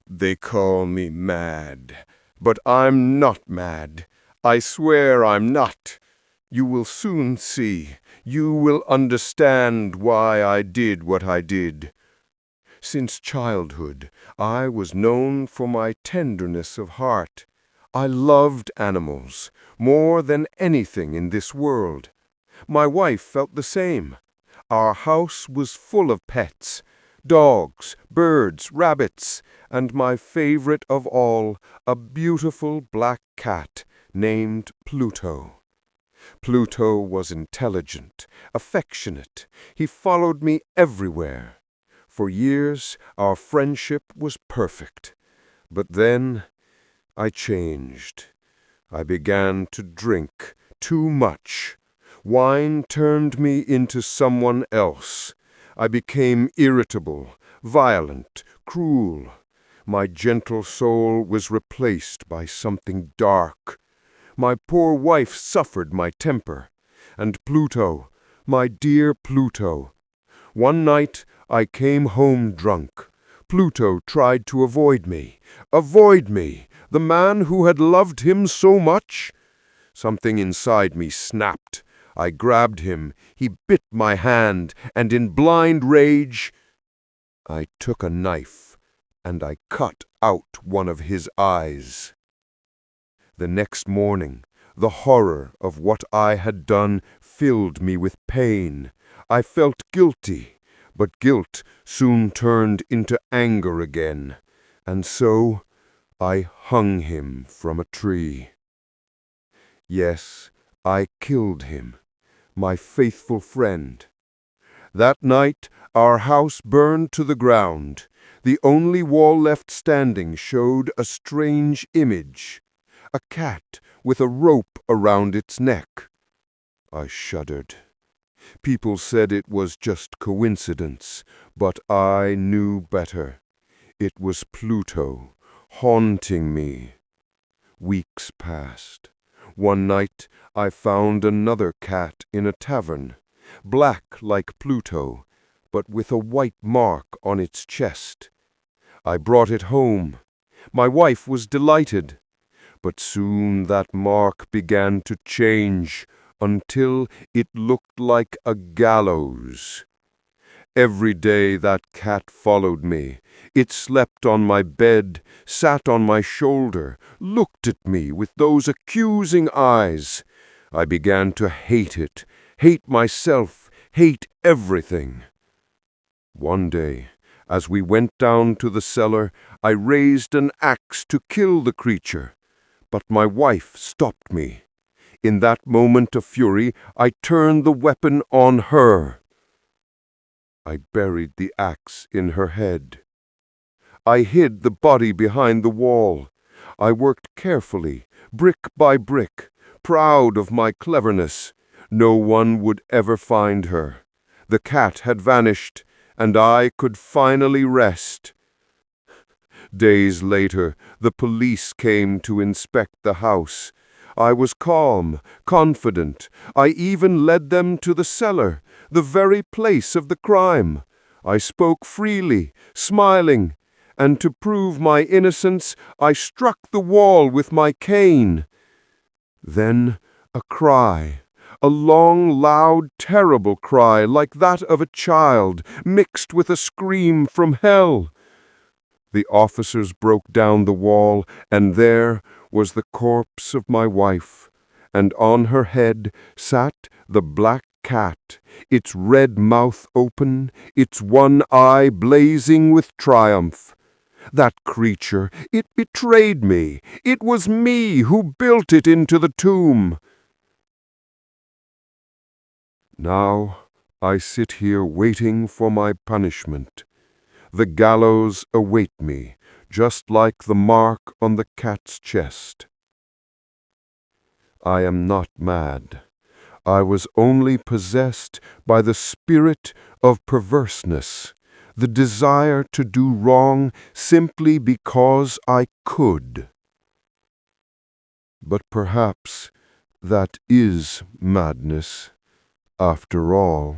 They call me mad, but I'm not mad. I swear I'm not. You will soon see. You will understand why I did what I did. Since childhood, I was known for my tenderness of heart. I loved animals more than anything in this world. My wife felt the same. Our house was full of pets, dogs, birds, rabbits, and my favorite of all, a beautiful black cat named Pluto. Pluto was intelligent, affectionate. He followed me everywhere. For years, our friendship was perfect. But then, I changed. I began to drink too much. Wine turned me into someone else. I became irritable, violent, cruel. My gentle soul was replaced by something dark. My poor wife suffered my temper. And Pluto, my dear Pluto. One night I came home drunk. Pluto tried to avoid me. Avoid me, the man who had loved him so much? Something inside me snapped. I grabbed him. He bit my hand, and in blind rage, I took a knife, and I cut out one of his eyes. The next morning, the horror of what I had done filled me with pain. I felt guilty, but guilt soon turned into anger again, and so I hung him from a tree. Yes, I killed him, my faithful friend. That night, our house burned to the ground. The only wall left standing showed a strange image, a cat with a rope around its neck. I shuddered. People said it was just coincidence, but I knew better. It was Pluto, haunting me. Weeks passed. One night I found another cat in a tavern, black like Pluto, but with a white mark on its chest. I brought it home. My wife was delighted. But soon that mark began to change until it looked like a gallows. Every day that cat followed me. It slept on my bed, sat on my shoulder, looked at me with those accusing eyes. I began to hate it, hate myself, hate everything. One day, as we went down to the cellar, I raised an axe to kill the creature. But my wife stopped me. In that moment of fury, I turned the weapon on her. I buried the axe in her head. I hid the body behind the wall. I worked carefully, brick by brick, proud of my cleverness. No one would ever find her. The cat had vanished, and I could finally rest. Days later, the police came to inspect the house. I was calm, confident. I even led them to the cellar, the very place of the crime. I spoke freely, smiling, and to prove my innocence, I struck the wall with my cane. Then a cry, a long, loud, terrible cry like that of a child, mixed with a scream from hell. The officers broke down the wall, and there was the corpse of my wife, and on her head sat the black cat, its red mouth open, its one eye blazing with triumph. That creature, it betrayed me. It was me who built it into the tomb. Now I sit here waiting for my punishment. The gallows await me, just like the mark on the cat's chest. I am not mad. I was only possessed by the spirit of perverseness, the desire to do wrong simply because I could. But perhaps that is madness, after all.